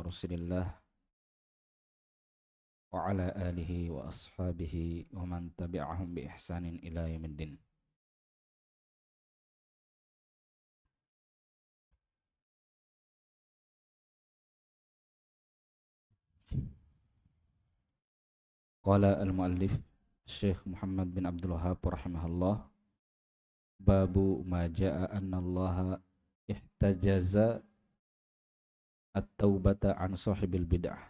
Rasulillah wa ala alihi wa ashabihi wa man tabi'ahum bi ihsanin ila yaumiddin. Qala al-muallif Syekh Muhammad bin Abdul Wahhab rahimahullah, babu ma jaa anna Allah ihtajaza at-taubata an sahibil bid'ah.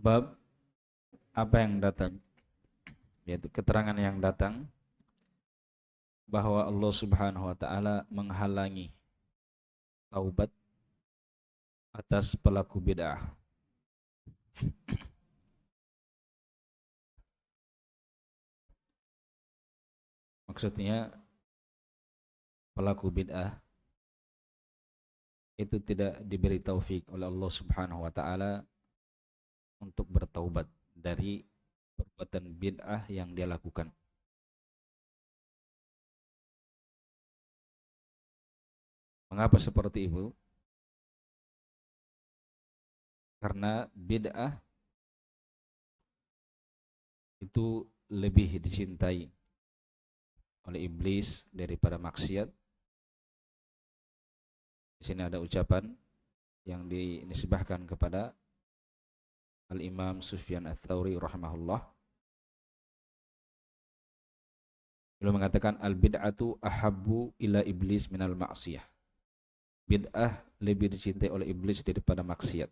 Bab apa yang datang, yaitu keterangan yang datang bahwa Allah Subhanahu wa taala menghalangi taubat atas pelaku bid'ah. Maksudnya pelaku bid'ah itu tidak diberi taufik oleh Allah Subhanahu wa taala untuk bertaubat dari perbuatan bid'ah yang dia lakukan. Mengapa seperti itu? Karena bid'ah itu lebih dicintai oleh iblis daripada maksiat. Di sini ada ucapan yang dinisbahkan kepada Al-Imam Sufyan Ats-Tsauri rahimahullah. Beliau mengatakan al-bid'atu ahabbu ila iblis minal ma'siyah. Bid'ah lebih dicintai oleh iblis daripada maksiat.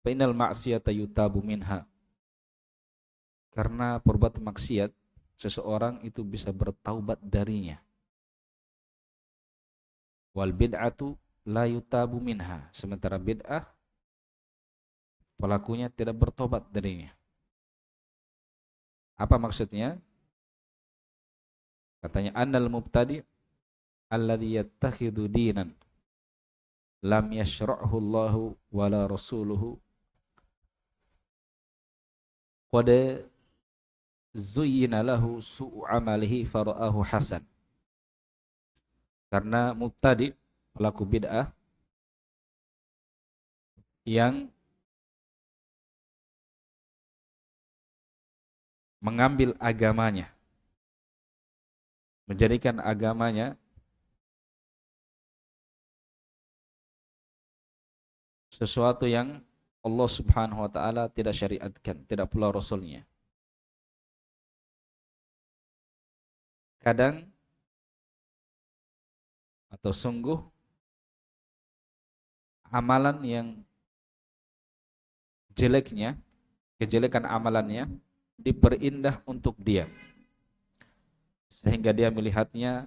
Fa innal ma'siyata yutabu minha. Karena perbuatan maksiat seseorang itu bisa bertaubat darinya. Wal bid'atu la yutabu minha. Sementara bid'ah pelakunya tidak bertobat darinya. Apa maksudnya? Katanya annal mubtadi alladhi yattakhidhu dinan lam yashra'hu Allahu wala rasuluhu qad zuyyina lahu su'u amalihi fara'ahu hasan. Karena mubtadi, pelaku bid'ah yang mengambil agamanya, menjadikan agamanya sesuatu yang Allah Subhanahu wa taala tidak syariatkan, tidak pula rasulnya. Kadang atau sungguh amalan yang jeleknya, kejelekan amalannya diperindah untuk dia, sehingga dia melihatnya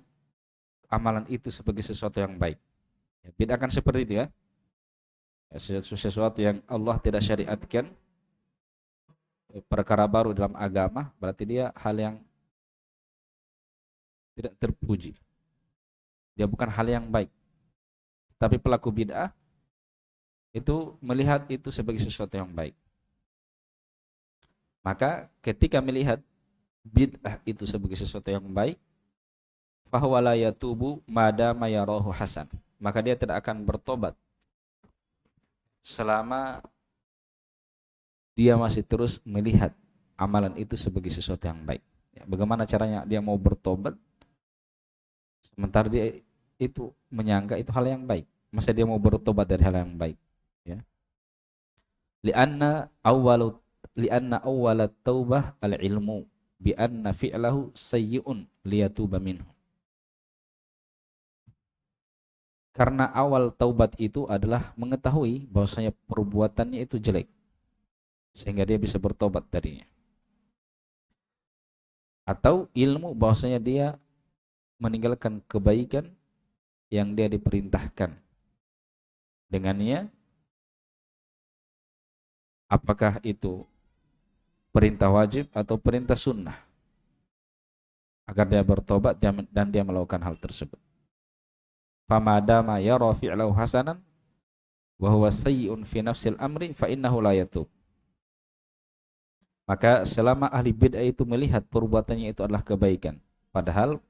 amalan itu sebagai sesuatu yang baik. Bid'ah kan seperti itu ya. Sesuatu yang Allah tidak syariatkan, perkara baru dalam agama, berarti dia hal yang tidak terpuji. Dia bukan hal yang baik. Tapi pelaku bid'ah itu melihat itu sebagai sesuatu yang baik. Maka ketika melihat bid'ah itu sebagai sesuatu yang baik, fahuwa la yatubu madama yarahu hasan. Maka dia tidak akan bertobat selama dia masih terus melihat amalan itu sebagai sesuatu yang baik. Bagaimana caranya dia mau bertobat sementara dia itu menyangka itu hal yang baik? Masa dia mau bertobat dari hal yang baik? Ya. Lianna awwalat taubah al-ilmu bi anna fi'lahu sayyi'un liyatuba minhu. Karena awal taubat itu adalah mengetahui bahwasanya perbuatannya itu jelek, sehingga dia bisa bertobat darinya. Atau ilmu bahwasanya dia meninggalkan kebaikan yang dia diperintahkan dengannya, apakah itu perintah wajib atau perintah sunnah. agar dia bertobat dan dia melakukan hal tersebut. Famadama yara fi'lahu hasanan wa huwa sayyi'un fi nafsil amri fa innahu la yatub. Maka selama ahli bid'ah itu melihat perbuatannya itu adalah kebaikan, padahal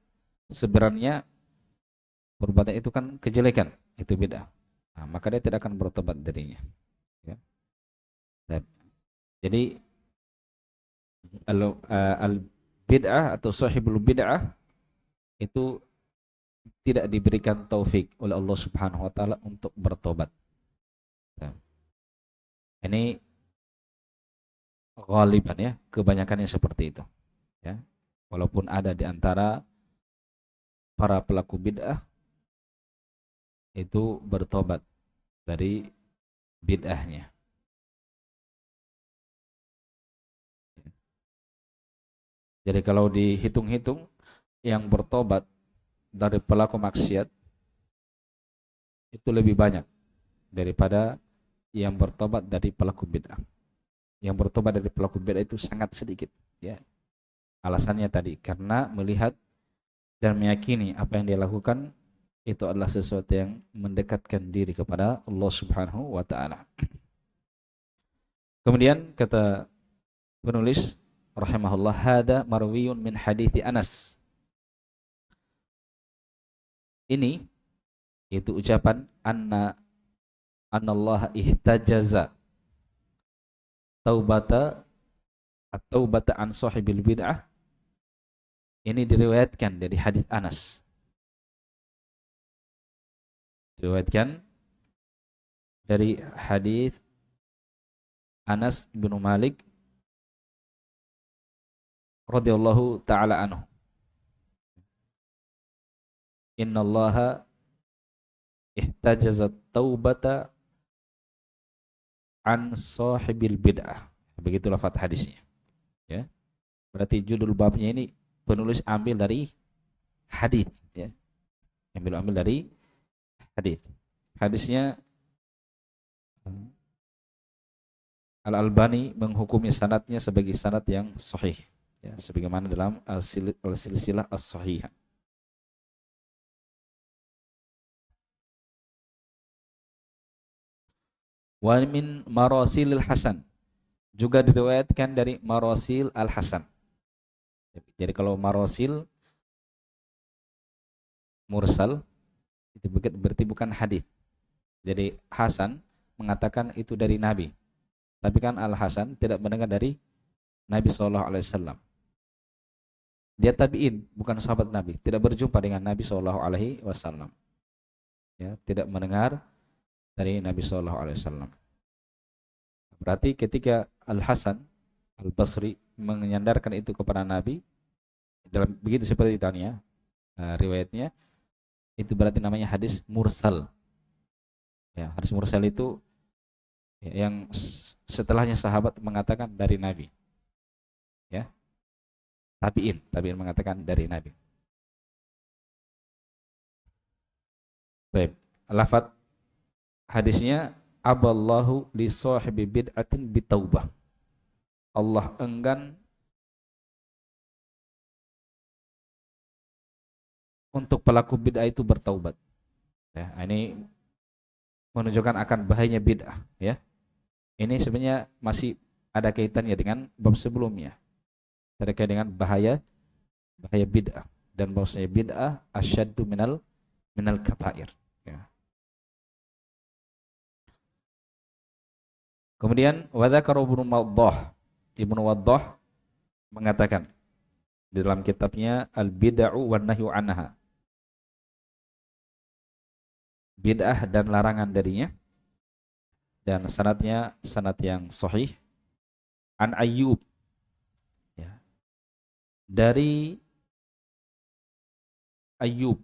sebenarnya perbuatan itu kan kejelekan, itu bid'ah. Nah, maka dia tidak akan bertobat darinya. Ya. Jadi al bid'ah atau sahibul bid'ah itu tidak diberikan taufik oleh Allah Subhanahu wa taala untuk bertobat. Ya. Ini ghaliban ya, kebanyakannya seperti itu. Ya. Walaupun ada di antara para pelaku bid'ah itu bertobat dari bid'ahnya. Jadi kalau dihitung-hitung yang bertobat dari pelaku maksiat itu lebih banyak daripada yang bertobat dari pelaku bid'ah. Yang bertobat dari pelaku bid'ah itu sangat sedikit, ya. Alasannya tadi karena melihat dan meyakini apa yang dia lakukan itu adalah sesuatu yang mendekatkan diri kepada Allah Subhanahu wa taala. Kemudian kata penulis rahimahullah, hada marwiyun min hadithi Anas. Ini itu ucapan anallaha ihtajaza taubata an sahibil bid'ah. Ini diriwayatkan dari hadis Anas. Diriwayatkan dari hadis Anas bin Malik radhiyallahu taala anhu. Innallaha ihtajaza taubata an sahibil bid'ah. Begitu lafaz hadisnya. Ya. Berarti judul babnya ini penulis ambil dari hadis, ya. Ambil dari hadis. Hadisnya Al-Albani menghukumi sanadnya sebagai sanad yang sahih, ya, sebagaimana dalam al-silsilah as-sahihah. Wa min marasilil Hasan, juga diriwayatkan dari marasil al-Hasan. Jadi kalau marasil mursal itu berarti bukan hadis. Jadi Hasan mengatakan itu dari Nabi. Tapi kan Al-Hasan tidak mendengar dari Nabi SAW. Dia tabi'in, bukan sahabat Nabi. Tidak berjumpa dengan Nabi SAW. Ya, tidak mendengar dari Nabi SAW. Berarti ketika Al-Hasan Al-Basri menyandarkan itu kepada Nabi, dalam begitu seperti tanya riwayatnya, itu berarti namanya hadis mursal. Ya, hadis mursal itu ya, yang setelahnya sahabat mengatakan dari Nabi. Ya. Tabi'in mengatakan dari Nabi. Baik. Lafaz hadisnya aballahu li sahibi bid'atin bitaubah. Allah enggan untuk pelaku bid'ah itu bertaubat. Ya, ini menunjukkan akan bahayanya bid'ah, ya. Ini sebenarnya masih ada kaitannya dengan bab sebelumnya. Terkait dengan bahaya bid'ah dan bahwasanya bid'ah asyaddu minal kabair, ya. Kemudian wadzakara Ibnu Waddah mengatakan di dalam kitabnya Al-Bid'u wan Nahyu Anha, bid'ah dan larangan darinya, dan sanadnya sanad yang sahih, an Ayyub, ya, dari Ayyub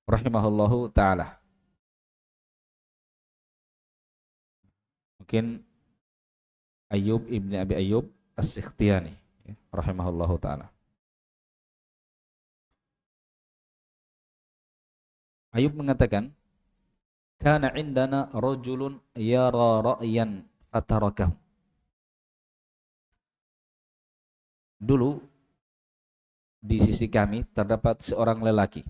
rahimahullahu taala. Mungkin Ayyub ibni Abi Ayyub As-Sikhtiyani, ya, rahimahullahu taala. Ayyub mengatakan, kana indana rajulun yara ra'yan fatarakahu. Dulu di sisi kami terdapat seorang lelaki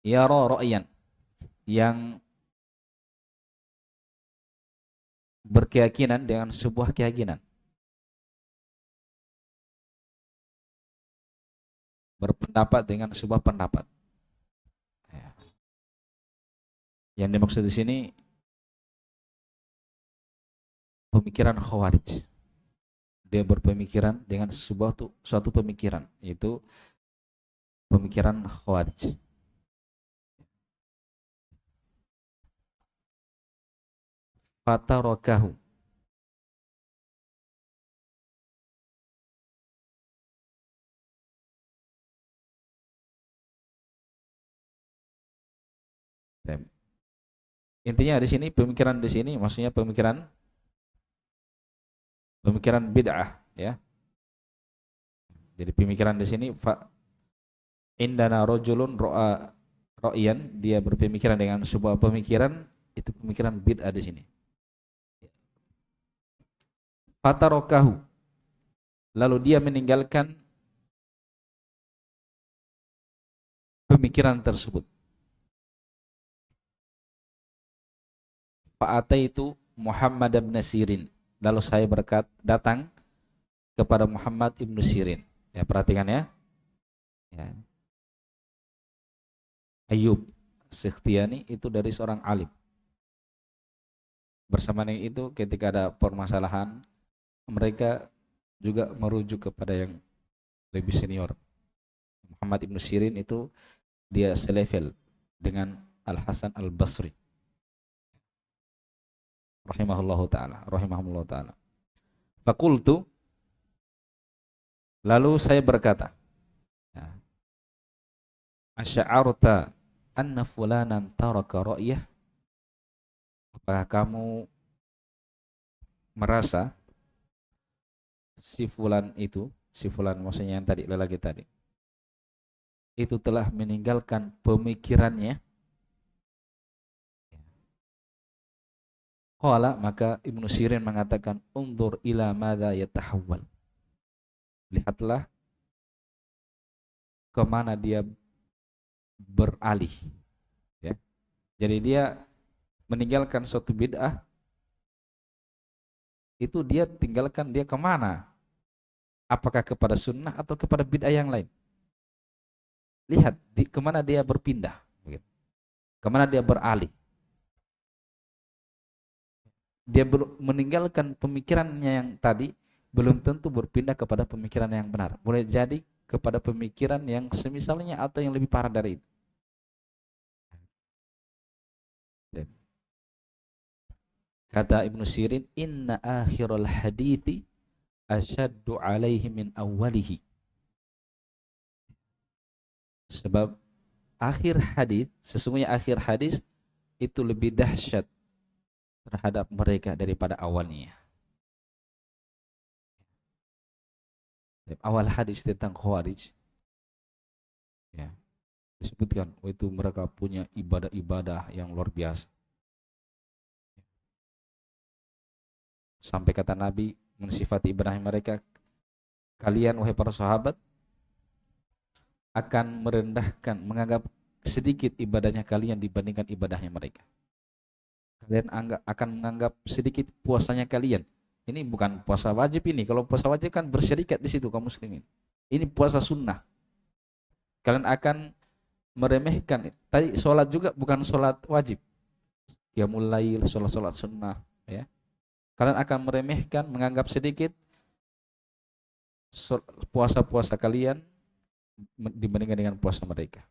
yara ra'yan, yang berkeyakinan dengan sebuah keyakinan, berpendapat dengan sebuah pendapat. Ya. Yang dimaksud di sini pemikiran Khawarij. Dia berpemikiran dengan suatu pemikiran, yaitu pemikiran Khawarij. Fatarakahu, intinya di sini pemikiran di sini maksudnya pemikiran bid'ah, ya. Jadi pemikiran di sini indana rajulun ra'a ra'yan, dia berpemikiran dengan sebuah pemikiran, itu pemikiran bid'ah di sini. Fatarakahu, lalu dia meninggalkan pemikiran tersebut. Fa'ataitu Muhammad bin Sirin, lalu saya datang kepada Muhammad ibn Sirin. Ya, perhatikan ya. Ya. Ayub Sikhtiyani itu dari seorang alim. Bersama dengan itu ketika ada permasalahan, mereka juga merujuk kepada yang lebih senior. Muhammad ibn Sirin itu dia selevel dengan Al-Hasan Al-Basri rahimahullahu taala. Fakultu, lalu saya berkata, ya, asy'arta anna fulanan taraka ra'yah, apakah kamu merasa si fulan maksudnya yang tadi, lelaki tadi, itu telah meninggalkan pemikirannya? Qala, maka Ibnu Sirin mengatakan, undur ila madza yatahawwal, lihatlah kemana dia beralih, ya. Jadi dia meninggalkan suatu bid'ah, itu dia tinggalkan, dia kemana? Apakah kepada sunnah atau kepada bid'ah yang lain? Lihat kemana dia berpindah, kemana dia beralih. Dia meninggalkan pemikirannya yang tadi, belum tentu berpindah kepada pemikiran yang benar. Boleh jadi kepada pemikiran yang semisalnya atau yang lebih parah dari itu. Kata Ibnu Sirin, inna akhirul hadithi asyaddu alaihi min awwalihi. Sebab sesungguhnya akhir hadis itu lebih dahsyat terhadap mereka daripada awalnya. Awal hadis tentang Khawarij, ya, disebutkan itu mereka punya ibadah-ibadah yang luar biasa. Sampai kata Nabi mensifati ibadah mereka, kalian wahai para sahabat akan merendahkan, menganggap sedikit ibadahnya kalian dibandingkan ibadahnya mereka. Kalian akan menganggap sedikit puasanya kalian. Ini bukan puasa wajib ini. Kalau puasa wajib kan bersyarikat di situ kaum muslimin. Ini puasa sunnah. Kalian akan meremehkan. Tadi sholat juga bukan sholat wajib. Ya mulai sholat sunnah, ya. Kalian akan meremehkan, menganggap sedikit puasa-puasa kalian dibandingkan dengan puasa mereka.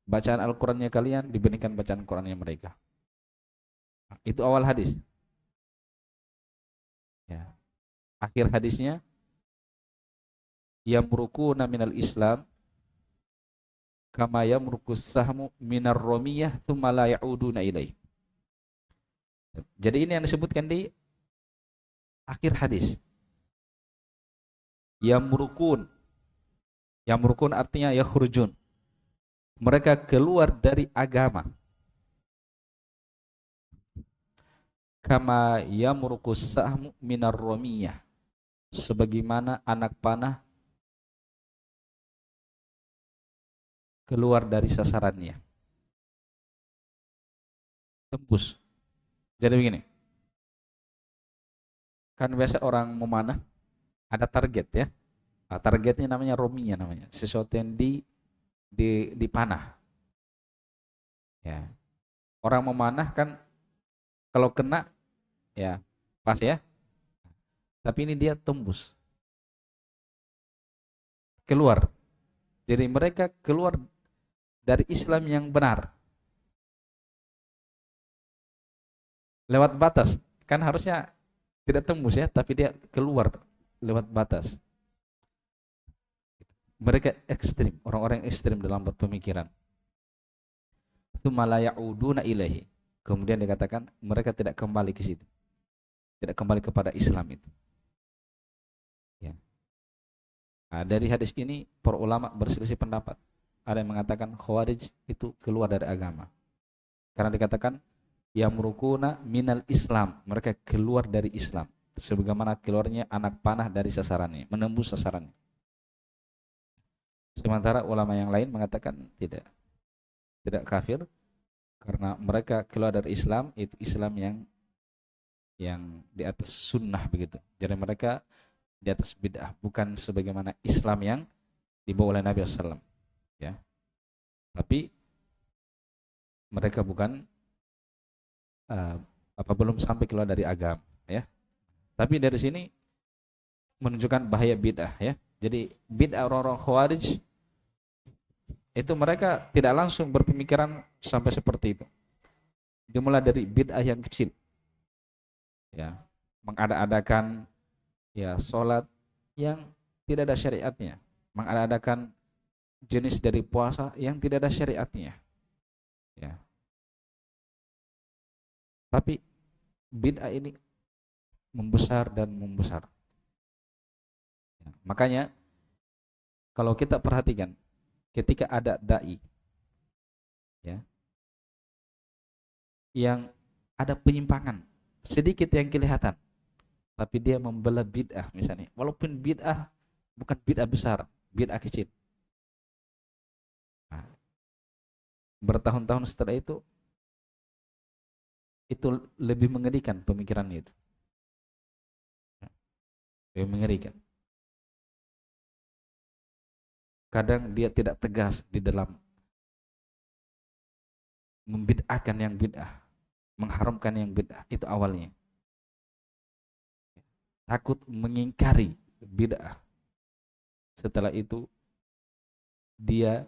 Bacaan Al-Qurannya kalian dibandingkan bacaan Al-Qurannya mereka. Itu awal hadis. Ya. Akhir hadisnya, yamrukuna minal Islam kama yamrukus sahmu minar romiyah thumma la ya'uduna ilaih. Jadi ini yang disebutkan di akhir hadis. Yamrukun artinya yakhrujun, mereka keluar dari agama kama yamruqus sahmu minar ramiyah, sebagaimana anak panah keluar dari sasarannya, tembus. Jadi begini, kan biasa orang memanah ada target ya. Nah, targetnya namanya rominya, namanya sesuatu yang dipanah ya. Orang memanah kan kalau kena ya pas ya, tapi ini dia tembus keluar. Jadi mereka keluar dari Islam yang benar lewat batas. Kan harusnya tidak tembus ya, tapi dia keluar lewat batas. Mereka ekstrim, orang-orang yang ekstrim dalam berpemikiran. Tsumma la ya'uduna ilaihi. Kemudian dikatakan mereka tidak kembali ke situ. Tidak kembali kepada Islam itu. Ya. Nah, dari hadis ini para ulama berselisih pendapat. Ada yang mengatakan Khawarij itu keluar dari agama. Karena dikatakan yamrukuna minal Islam, mereka keluar dari Islam sebagaimana keluarnya anak panah dari sasarannya, menembus sasarannya. Sementara ulama yang lain mengatakan tidak kafir karena mereka keluar dari Islam, itu Islam yang di atas sunnah begitu. Jadi mereka di atas bid'ah, bukan sebagaimana Islam yang dibawa oleh Nabi SAW. Ya, tapi mereka bukan belum sampai keluar dari agama. Ya, tapi dari sini menunjukkan bahaya bid'ah. Ya, jadi bid'ah orang-orang Khawarij itu mereka tidak langsung berpemikiran sampai seperti itu. Dimulai dari bid'ah yang kecil. Ya, mengada-adakan ya sholat yang tidak ada syariatnya, mengada-adakan jenis dari puasa yang tidak ada syariatnya, ya. Tapi bid'ah ini membesar dan membesar. Ya. Makanya kalau kita perhatikan, ketika ada dai, ya, yang ada penyimpangan sedikit yang kelihatan, tapi dia membela bid'ah misalnya, walaupun bid'ah bukan bid'ah besar, bid'ah kecil. Nah, bertahun-tahun setelah itu lebih mengerikan pemikirannya itu. Lebih mengerikan. Kadang dia tidak tegas di dalam membid'ahkan yang bid'ah, mengharamkan yang bid'ah, itu awalnya. Takut mengingkari bid'ah. Setelah itu dia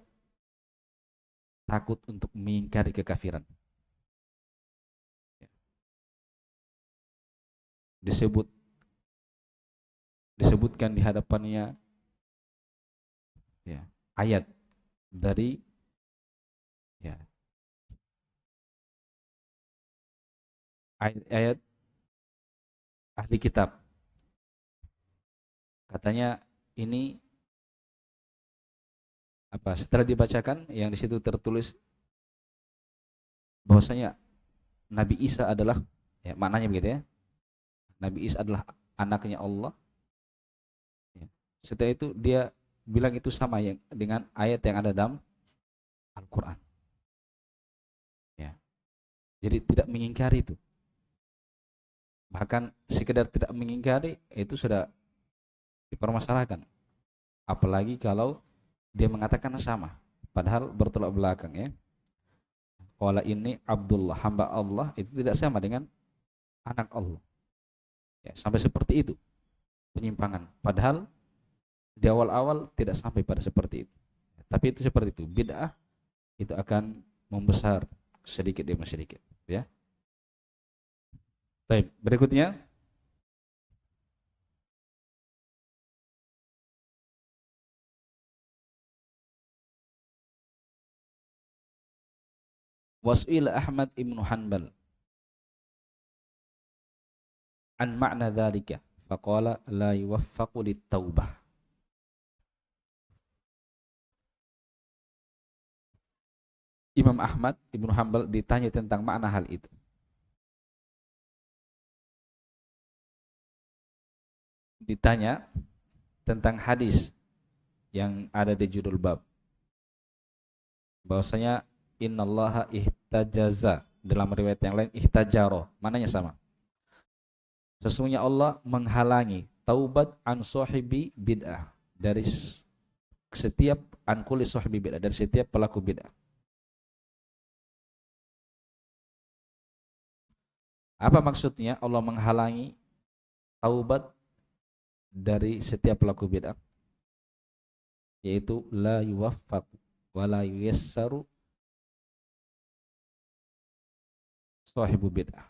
takut untuk mengingkari kekafiran. Disebutkan di hadapannya ya, ayat dari ya, ayat ahli kitab. Katanya ini setelah dibacakan yang di situ tertulis bahwasanya Nabi Isa adalah, ya, maknanya begitu ya, Nabi Isa adalah anaknya Allah. Ya. Setelah itu dia bilang itu sama yang dengan ayat yang ada dalam Al-Quran. Ya. Jadi tidak mengingkari itu. Bahkan sekedar tidak mengingkari itu sudah dipermasalahkan. Apalagi kalau dia mengatakan sama, padahal bertolak belakang ya. Qala ini Abdullah, hamba Allah, itu tidak sama dengan anak Allah. Ya, sampai seperti itu penyimpangan. Padahal di awal-awal tidak sampai pada seperti itu. Tapi itu seperti itu. Bid'ah itu akan membesar sedikit demi sedikit. Ya. Baik, berikutnya Was'il Ahmad ibnu Hanbal an ma'na dzalika faqala la yuwaffaqu lit-taubah. Imam Ahmad ibnu Hanbal ditanya tentang makna hal itu. ditanya tentang hadis yang ada di judul bab, bahwasanya innallaha ihtajaza, dalam riwayat yang lain ihtajaro, mananya sama. Sesungguhnya Allah menghalangi taubat an sahibi bid'ah, dari setiap an kulli sahibi bid'ah, dari setiap pelaku bid'ah. Apa maksudnya Allah menghalangi taubat dari setiap pelaku bid'ah? Yaitu la yuwaffaq wa la yuyassaru sahibu bid'ah.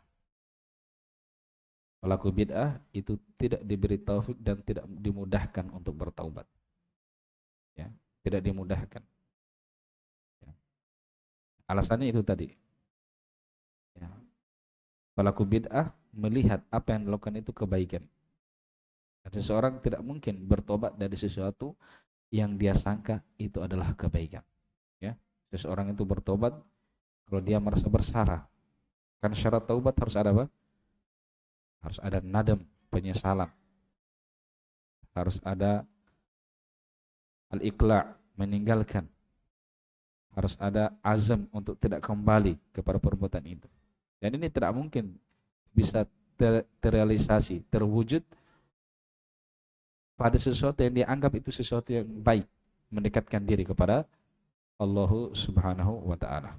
Pelaku bid'ah itu tidak diberi taufik dan tidak dimudahkan untuk bertaubat. Ya, tidak dimudahkan. Ya. Alasannya itu tadi. Ya. Pelaku bid'ah melihat apa yang dilakukan itu kebaikan. Dan seseorang tidak mungkin bertobat dari sesuatu yang dia sangka itu adalah kebaikan. Ya. Seseorang itu bertobat kalau dia merasa bersalah. Kan syarat taubat harus ada apa? Harus ada nadam, penyesalan. Harus ada al-iqla', meninggalkan. Harus ada azam untuk tidak kembali kepada perbuatan itu. Dan ini tidak mungkin bisa terrealisasi, terwujud pada sesuatu yang dianggap itu sesuatu yang baik, mendekatkan diri kepada Allah Subhanahu wa taala.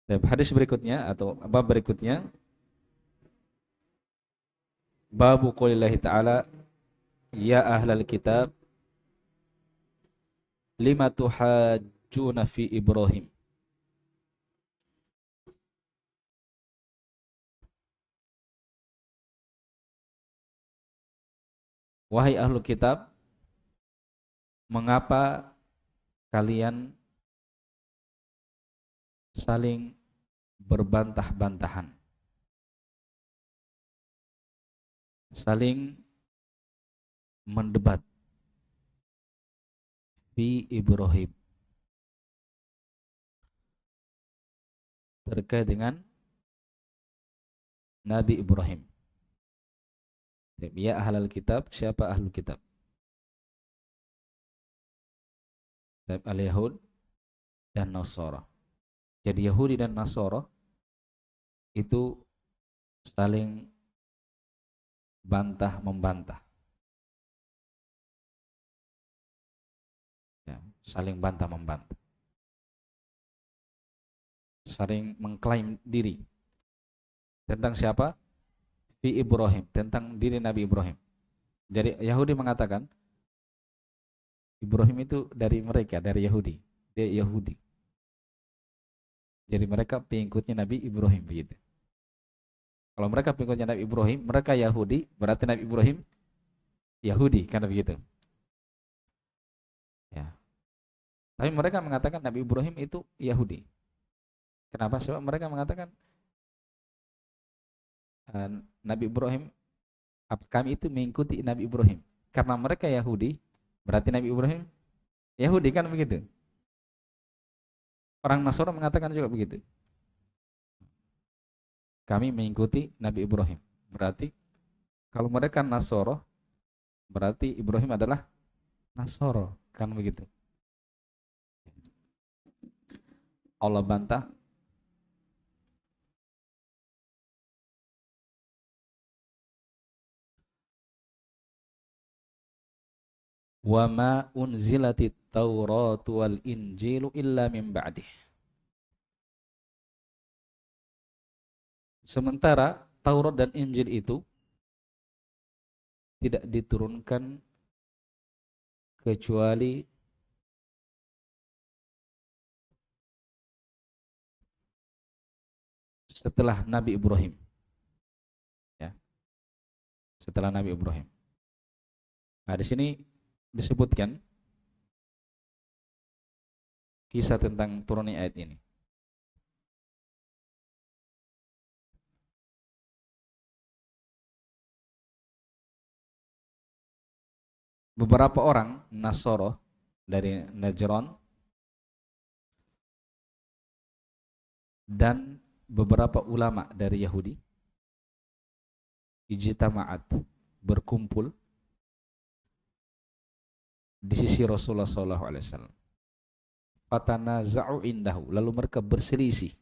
Dan hadis berikutnya atau bab berikutnya, bab qoulillahi ta'ala ya ahlal kitab lima tuhajjuna fi Ibrahim. Wahai ahlu kitab, mengapa kalian saling berbantah-bantahan, saling mendebat fi Ibrahim, terkait dengan Nabi Ibrahim. Ya ahlal kitab, siapa ahlu kitab? Al-Yahud dan Nasara. Jadi Yahudi dan Nasara itu saling bantah membantah. Ya, saling bantah membantah. Saling mengklaim diri. Tentang siapa? Fi Ibrahim, tentang diri Nabi Ibrahim. Jadi Yahudi mengatakan Ibrahim itu dari mereka, dari Yahudi. Dia Yahudi. Jadi mereka pengikutnya Nabi Ibrahim begitu. Kalau mereka pengikutnya Nabi Ibrahim, mereka Yahudi, berarti Nabi Ibrahim Yahudi, kan begitu. Ya. Tapi mereka mengatakan Nabi Ibrahim itu Yahudi. Kenapa? Sebab mereka mengatakan Nabi Ibrahim, kami itu mengikuti Nabi Ibrahim. Karena mereka Yahudi, berarti Nabi Ibrahim Yahudi, kan begitu. Orang Nasara mengatakan juga begitu. Kami mengikuti Nabi Ibrahim. Berarti kalau mereka Nasara, berarti Ibrahim adalah Nasara, kan begitu. Allah bantah wa ma unzilatit Tauratu wal Injilu illa min ba'dih. Sementara Taurat dan Injil itu tidak diturunkan kecuali setelah Nabi Ibrahim. Ya, setelah Nabi Ibrahim. Nah, di sini disebutkan kisah tentang turunnya ayat ini. Beberapa orang Nasoro dari Najran dan beberapa ulama dari Yahudi ijtama'at, berkumpul di sisi Rasulullah sallallahu alaihi wasallam. Fatanaza'u indahu, lalu mereka berselisih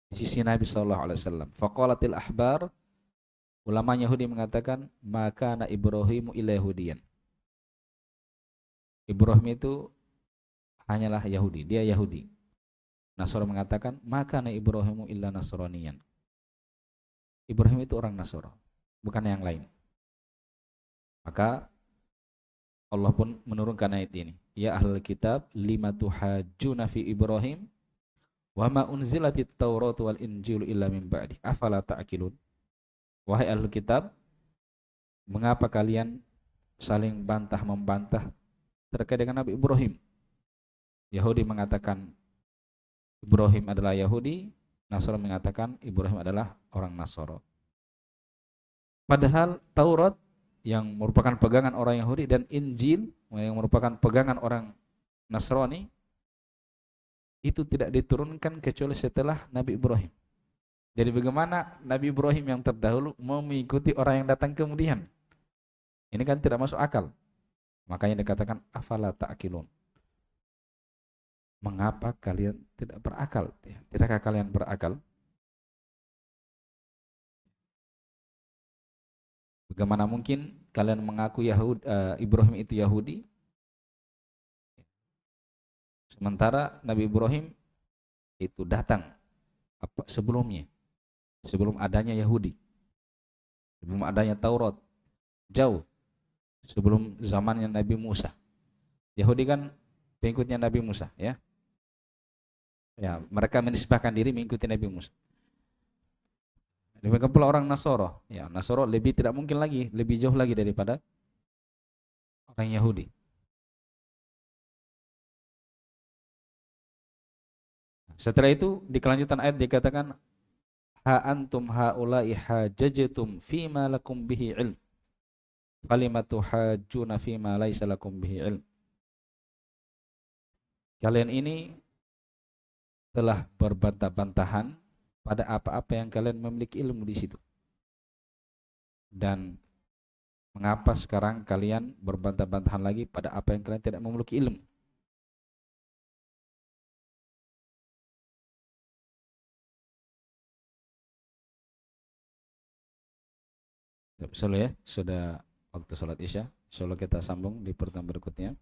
di sisi Nabi sallallahu alaihi wasallam. Faqalatil ahbar, ulama Yahudi mengatakan, maka na Ibrahimu illa Yahudiyan. Ibrahim itu hanyalah Yahudi, dia Yahudi. Nasara mengatakan, maka na Ibrahimu illa Nasraniyan. Ibrahim itu orang Nasara, bukan yang lain. Maka Allah pun menurunkan ayat ini. Ya ahlul kitab, lima tuhajjuna fi Ibrahim wa ma unzilatit Tauratu wal Injilu illa min ba'di. Afala ta'qilun? Wahai ahlul kitab, mengapa kalian saling bantah-membantah terkait dengan Nabi Ibrahim? Yahudi mengatakan Ibrahim adalah Yahudi, Nasara mengatakan Ibrahim adalah orang Nasara. Padahal Taurat yang merupakan pegangan orang Yahudi dan Injil yang merupakan pegangan orang Nasrani itu tidak diturunkan kecuali setelah Nabi Ibrahim. Jadi bagaimana Nabi Ibrahim yang terdahulu mau mengikuti orang yang datang kemudian? Ini kan tidak masuk akal. Makanya dikatakan afala ta'qilun. Mengapa kalian tidak berakal? Tidakkah kalian berakal? Bagaimana mungkin kalian mengaku Ibrahim itu Yahudi, sementara Nabi Ibrahim itu datang sebelumnya, sebelum adanya Yahudi, sebelum adanya Taurat, jauh sebelum zamannya Nabi Musa. Yahudi kan pengikutnya Nabi Musa, ya. Ya, mereka menisbahkan diri mengikuti Nabi Musa. Demikian pula orang Nasoro. Ya, Nasoro lebih tidak mungkin lagi, lebih jauh lagi daripada orang Yahudi. Setelah itu di kelanjutan ayat dikatakan ha antum haula'i hajajtum fima lakum bihi ilm. Falimatu hajjuna fima laisa lakum bihi ilm. Kalian ini telah berbantah-bantahan pada apa-apa yang kalian memiliki ilmu di situ. Dan mengapa sekarang kalian berbantah-bantahan lagi pada apa yang kalian tidak memiliki ilmu? Ya, ya, sudah waktu sholat Isya. Insyaallah kita sambung di pertemuan berikutnya.